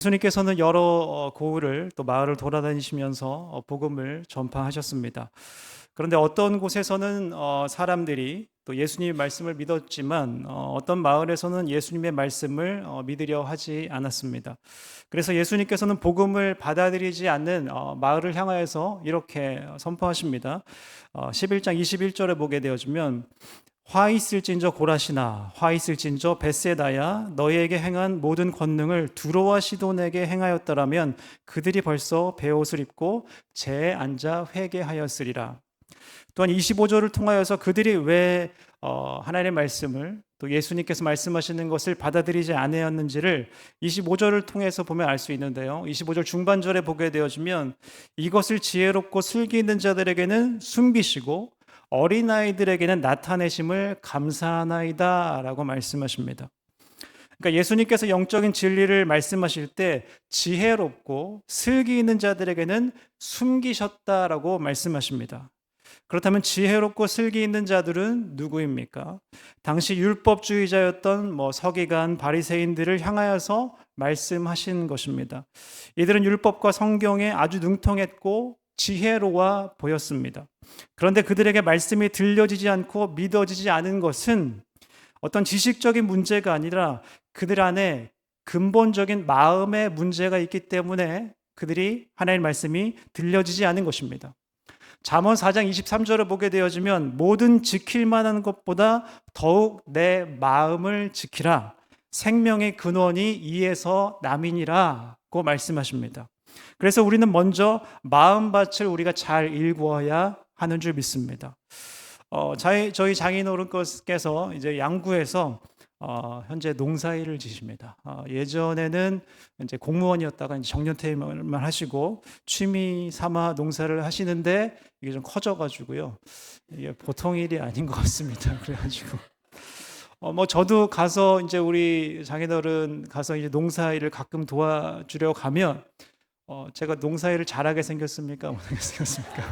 예수님께서는 여러 고을을 또 마을을 돌아다니시면서 복음을 전파하셨습니다. 그런데 어떤 곳에서는 사람들이 또 예수님의 말씀을 믿었지만 어떤 마을에서는 예수님의 말씀을 믿으려 하지 않았습니다. 그래서 예수님께서는 복음을 받아들이지 않는 마을을 향하여서 이렇게 선포하십니다. 11장 21절에 보게 되어지면 화 있을진저 고라시나 화 있을진저 벳세다야 너희에게 행한 모든 권능을 두로와 시돈에게 행하였더라면 그들이 벌써 베옷을 입고 재에 앉아 회개하였으리라. 또한 25절을 통하여서 그들이 왜 하나님의 말씀을 또 예수님께서 말씀하시는 것을 받아들이지 않았는지를 25절을 통해서 보면 알 수 있는데요. 25절 중반절에 보게 되어지면 이것을 지혜롭고 슬기 있는 자들에게는 숨기시고 어린아이들에게는 나타내심을 감사하나이다 라고 말씀하십니다. 그러니까 예수님께서 영적인 진리를 말씀하실 때 지혜롭고 슬기 있는 자들에게는 숨기셨다라고 말씀하십니다. 그렇다면 지혜롭고 슬기 있는 자들은 누구입니까? 당시 율법주의자였던 서기관, 바리새인들을 향하여서 말씀하신 것입니다. 이들은 율법과 성경에 아주 능통했고 지혜로워 보였습니다. 그런데 그들에게 말씀이 들려지지 않고 믿어지지 않은 것은 어떤 지식적인 문제가 아니라 그들 안에 근본적인 마음의 문제가 있기 때문에 그들이 하나님의 말씀이 들려지지 않은 것입니다. 잠언 4장 23절을 보게 되어지면 모든 지킬 만한 것보다 더욱 내 마음을 지키라. 생명의 근원이 이에서 남이니라고 말씀하십니다. 그래서 우리는 먼저 마음밭을 우리가 잘 일구어야 하는 줄 믿습니다. 저희 장인어른께서 이제 양구에서 현재 농사일을 지십니다. 예전에는 이제 공무원이었다가 이제 정년퇴임을 하시고 취미 삼아 농사를 하시는데 이게 좀 커져가지고요. 이게 보통 일이 아닌 것 같습니다. 그래가지고 저도 가서 이제 우리 장인어른 가서 이제 농사일을 가끔 도와주려 가면 제가 농사일을 잘하게 생겼습니까? 못하게 생겼습니까?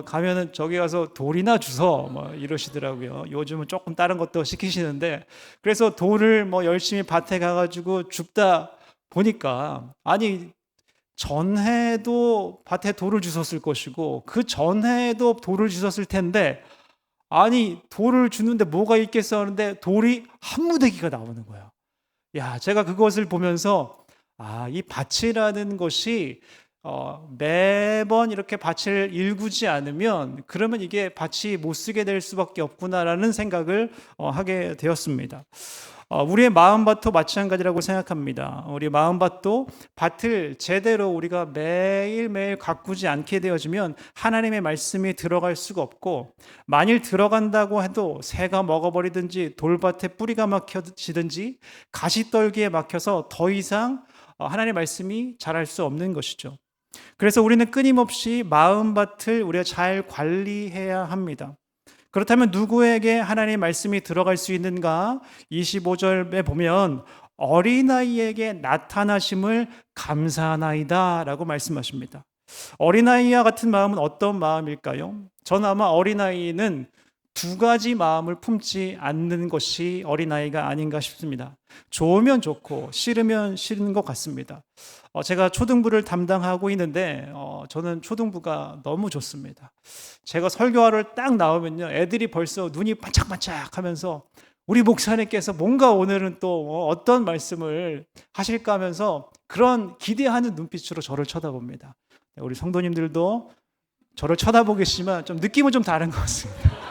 가면은 저기 가서 돌이나 주서 이러시더라고요. 요즘은 조금 다른 것도 시키시는데 그래서 돌을 열심히 밭에 가가지고 줍다 보니까 아니 전해도 밭에 돌을 주웠을 것이고 그 전해도 돌을 주웠을 텐데 아니 돌을 주는데 뭐가 있겠어 하는데 돌이 한 무더기가 나오는 거예요. 야, 제가 그것을 보면서 이 밭이라는 것이 매번 이렇게 밭을 일구지 않으면 그러면 이게 밭이 못 쓰게 될 수밖에 없구나라는 생각을 하게 되었습니다. 우리의 마음밭도 마찬가지라고 생각합니다. 우리 마음밭도 밭을 제대로 우리가 매일매일 가꾸지 않게 되어지면 하나님의 말씀이 들어갈 수가 없고 만일 들어간다고 해도 새가 먹어버리든지 돌밭에 뿌리가 막혀지든지 가시떨기에 막혀서 더 이상 하나님의 말씀이 자랄 수 없는 것이죠. 그래서 우리는 끊임없이 마음밭을 우리가 잘 관리해야 합니다. 그렇다면 누구에게 하나님의 말씀이 들어갈 수 있는가? 25절에 보면 어린아이에게 나타나심을 감사하나이다 라고 말씀하십니다. 어린아이와 같은 마음은 어떤 마음일까요? 저는 아마 어린아이는 두 가지 마음을 품지 않는 것이 어린아이가 아닌가 싶습니다. 좋으면 좋고 싫으면 싫은 것 같습니다. 제가 초등부를 담당하고 있는데 저는 초등부가 너무 좋습니다. 제가 설교하러 딱 나오면요 애들이 벌써 눈이 반짝반짝 하면서 우리 목사님께서 뭔가 오늘은 또 어떤 말씀을 하실까 하면서 그런 기대하는 눈빛으로 저를 쳐다봅니다. 우리 성도님들도 저를 쳐다보고 계시지만 좀 느낌은 좀 다른 것 같습니다.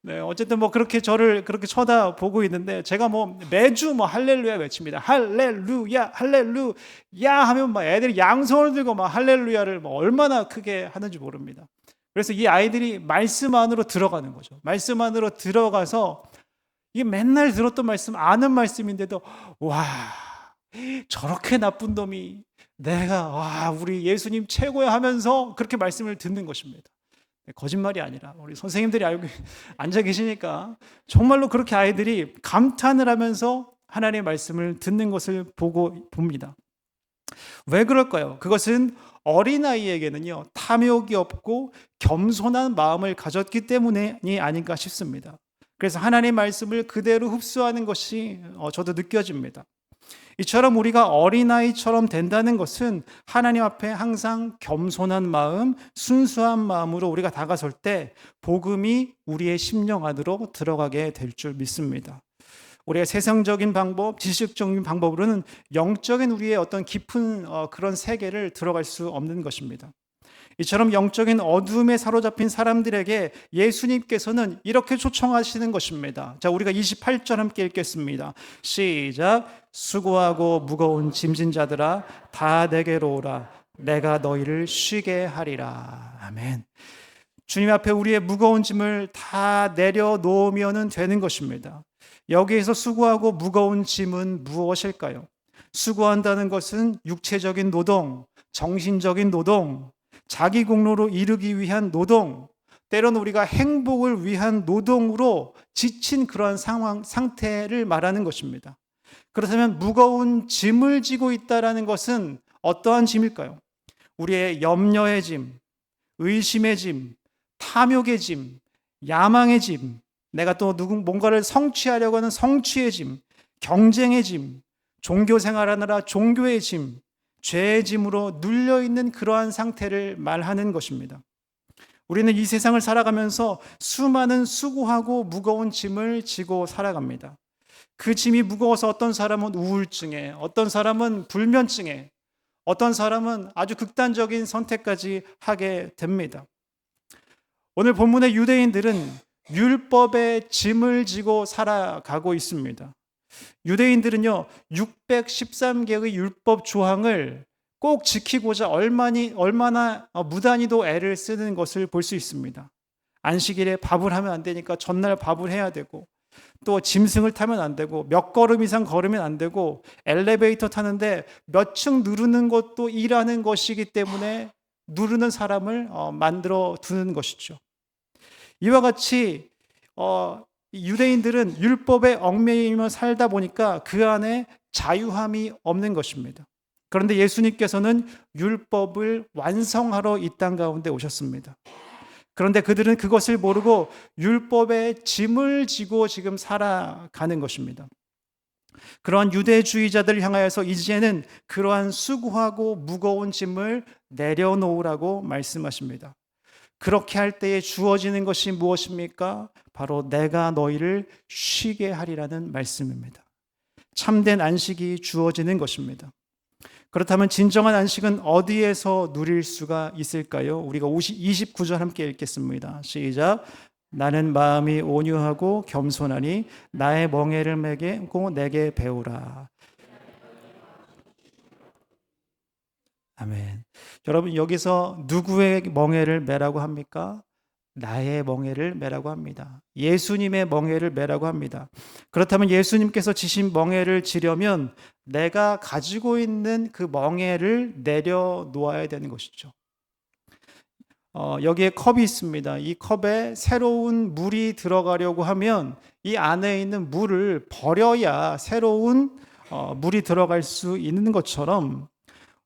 네, 어쨌든 그렇게 저를 그렇게 쳐다보고 있는데 제가 매주 할렐루야 외칩니다. 할렐루야, 할렐루야 하면 애들이 양손을 들고 할렐루야를 얼마나 크게 하는지 모릅니다. 그래서 이 아이들이 말씀 안으로 들어가는 거죠. 말씀 안으로 들어가서 이게 맨날 들었던 말씀, 아는 말씀인데도 와, 저렇게 나쁜 놈이 내가 우리 예수님 최고야 하면서 그렇게 말씀을 듣는 것입니다. 거짓말이 아니라 우리 선생님들이 알고 앉아 계시니까 정말로 그렇게 아이들이 감탄을 하면서 하나님의 말씀을 듣는 것을 봅니다. 왜 그럴까요? 그것은 어린아이에게는요 탐욕이 없고 겸손한 마음을 가졌기 때문이 아닌가 싶습니다. 그래서 하나님의 말씀을 그대로 흡수하는 것이 저도 느껴집니다. 이처럼 우리가 어린아이처럼 된다는 것은 하나님 앞에 항상 겸손한 마음, 순수한 마음으로 우리가 다가설 때 복음이 우리의 심령 안으로 들어가게 될 줄 믿습니다. 우리가 세상적인 방법, 지식적인 방법으로는 영적인 우리의 어떤 깊은 그런 세계를 들어갈 수 없는 것입니다. 이처럼 영적인 어둠에 사로잡힌 사람들에게 예수님께서는 이렇게 초청하시는 것입니다. 자, 우리가 28절 함께 읽겠습니다. 시작. 수고하고 무거운 짐진 자들아 다 내게로 오라. 내가 너희를 쉬게 하리라. 아멘. 주님 앞에 우리의 무거운 짐을 다 내려놓으면 되는 것입니다. 여기에서 수고하고 무거운 짐은 무엇일까요? 수고한다는 것은 육체적인 노동, 정신적인 노동, 자기 공로로 이루기 위한 노동, 때로는 우리가 행복을 위한 노동으로 지친 그러한 상태를 말하는 것입니다. 그렇다면 무거운 짐을 지고 있다는 것은 어떠한 짐일까요? 우리의 염려의 짐, 의심의 짐, 탐욕의 짐, 야망의 짐, 내가 또 뭔가를 성취하려고 하는 성취의 짐, 경쟁의 짐, 종교 생활하느라 종교의 짐, 죄의 짐으로 눌려있는 그러한 상태를 말하는 것입니다. 우리는 이 세상을 살아가면서 수많은 수고하고 무거운 짐을 지고 살아갑니다. 그 짐이 무거워서 어떤 사람은 우울증에, 어떤 사람은 불면증에, 어떤 사람은 아주 극단적인 선택까지 하게 됩니다. 오늘 본문의 유대인들은 율법의 짐을 지고 살아가고 있습니다. 유대인들은요 613개의 율법 조항을 꼭 지키고자 얼마나 무단히도 애를 쓰는 것을 볼 수 있습니다. 안식일에 밥을 하면 안 되니까 전날 밥을 해야 되고, 또 짐승을 타면 안 되고, 몇 걸음 이상 걸으면 안 되고, 엘리베이터 타는데 몇 층 누르는 것도 일하는 것이기 때문에 누르는 사람을 만들어 두는 것이죠. 이와 같이 유대인들은 율법에 얽매이며 살다 보니까 그 안에 자유함이 없는 것입니다. 그런데 예수님께서는 율법을 완성하러 이 땅 가운데 오셨습니다. 그런데 그들은 그것을 모르고 율법의 짐을 지고 지금 살아가는 것입니다. 그러한 유대주의자들을 향하여서 이제는 그러한 수고하고 무거운 짐을 내려놓으라고 말씀하십니다. 그렇게 할 때에 주어지는 것이 무엇입니까? 바로 내가 너희를 쉬게 하리라는 말씀입니다. 참된 안식이 주어지는 것입니다. 그렇다면 진정한 안식은 어디에서 누릴 수가 있을까요? 우리가 29절 함께 읽겠습니다. 시작. 나는 마음이 온유하고 겸손하니 나의 멍에를 메고 내게 배우라. 아멘. 여러분, 여기서 누구의 멍에를 메라고 합니까? 나의 멍에를 메라고 합니다. 예수님의 멍에를 메라고 합니다. 그렇다면 예수님께서 지신 멍에를 지려면 내가 가지고 있는 그 멍에를 내려놓아야 되는 것이죠. 여기에 컵이 있습니다. 이 컵에 새로운 물이 들어가려고 하면 이 안에 있는 물을 버려야 새로운 물이 들어갈 수 있는 것처럼,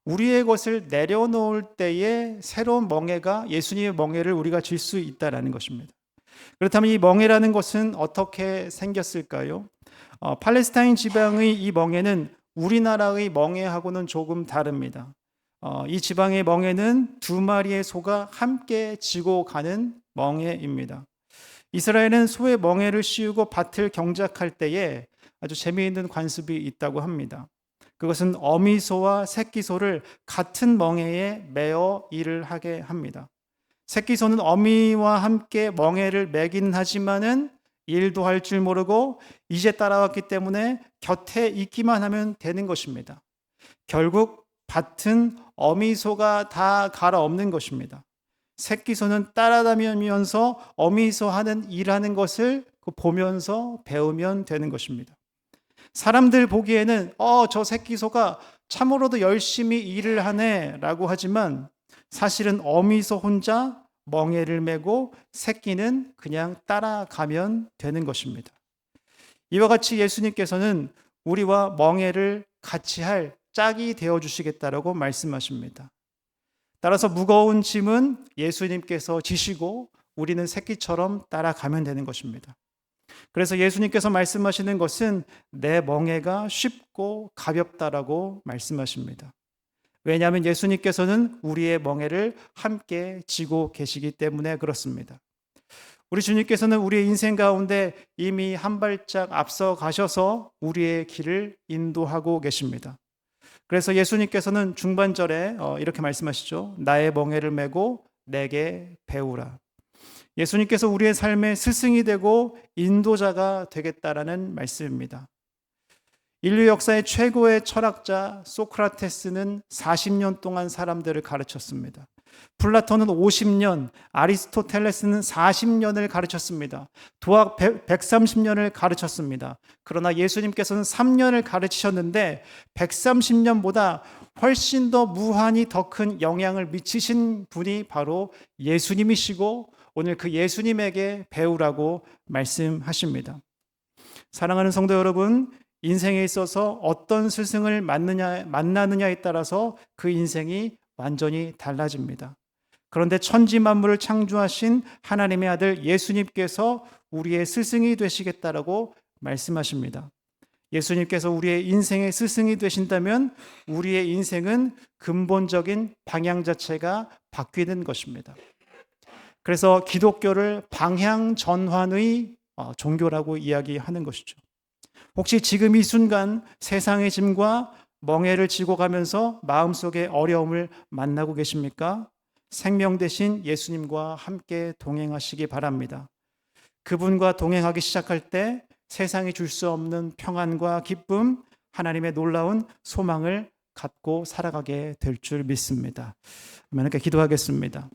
우리의 것을 내려놓을 때에 새로운 멍에가, 예수님의 멍에를 우리가 질 수 있다는 것입니다. 그렇다면 이 멍에라는 것은 어떻게 생겼을까요? 팔레스타인 지방의 이 멍에는 우리나라의 멍에하고는 조금 다릅니다. 이 지방의 멍에는 두 마리의 소가 함께 지고 가는 멍에입니다. 이스라엘은 소의 멍에를 씌우고 밭을 경작할 때에 아주 재미있는 관습이 있다고 합니다. 그것은 어미소와 새끼소를 같은 멍에에 메어 일을 하게 합니다. 새끼소는 어미와 함께 멍에를 매기는 하지만은 일도 할 줄 모르고 이제 따라왔기 때문에 곁에 있기만 하면 되는 것입니다. 결국 밭은 어미소가 다 갈아엎는 것입니다. 새끼소는 따라다니면서 어미소 하는 일하는 것을 보면서 배우면 되는 것입니다. 사람들 보기에는 저 새끼소가 참으로도 열심히 일을 하네 라고 하지만, 사실은 어미소 혼자 멍에를 메고 새끼는 그냥 따라가면 되는 것입니다. 이와 같이 예수님께서는 우리와 멍에를 같이 할 짝이 되어주시겠다라고 말씀하십니다. 따라서 무거운 짐은 예수님께서 지시고 우리는 새끼처럼 따라가면 되는 것입니다. 그래서 예수님께서 말씀하시는 것은 내 멍에가 쉽고 가볍다라고 말씀하십니다. 왜냐하면 예수님께서는 우리의 멍에를 함께 지고 계시기 때문에 그렇습니다. 우리 주님께서는 우리의 인생 가운데 이미 한 발짝 앞서 가셔서 우리의 길을 인도하고 계십니다. 그래서 예수님께서는 중반절에 이렇게 말씀하시죠. 나의 멍에를 메고 내게 배우라. 예수님께서 우리의 삶의 스승이 되고 인도자가 되겠다라는 말씀입니다. 인류 역사의 최고의 철학자 소크라테스는 40년 동안 사람들을 가르쳤습니다. 플라톤은 50년, 아리스토텔레스는 40년을 가르쳤습니다. 도학 130년을 가르쳤습니다. 그러나 예수님께서는 3년을 가르치셨는데 130년보다 훨씬 더 무한히 더 큰 영향을 미치신 분이 바로 예수님이시고 오늘 그 예수님에게 배우라고 말씀하십니다. 사랑하는 성도 여러분, 인생에 있어서 어떤 스승을 만나느냐에 따라서 그 인생이 완전히 달라집니다. 그런데 천지 만물을 창조하신 하나님의 아들 예수님께서 우리의 스승이 되시겠다라고 말씀하십니다. 예수님께서 우리의 인생의 스승이 되신다면 우리의 인생은 근본적인 방향 자체가 바뀌는 것입니다. 그래서 기독교를 방향 전환의 종교라고 이야기하는 것이죠. 혹시 지금 이 순간 세상의 짐과 멍에를 지고 가면서 마음속에 어려움을 만나고 계십니까? 생명 되신 예수님과 함께 동행하시기 바랍니다. 그분과 동행하기 시작할 때 세상이 줄 수 없는 평안과 기쁨, 하나님의 놀라운 소망을 갖고 살아가게 될 줄 믿습니다. 하나님께 기도하겠습니다.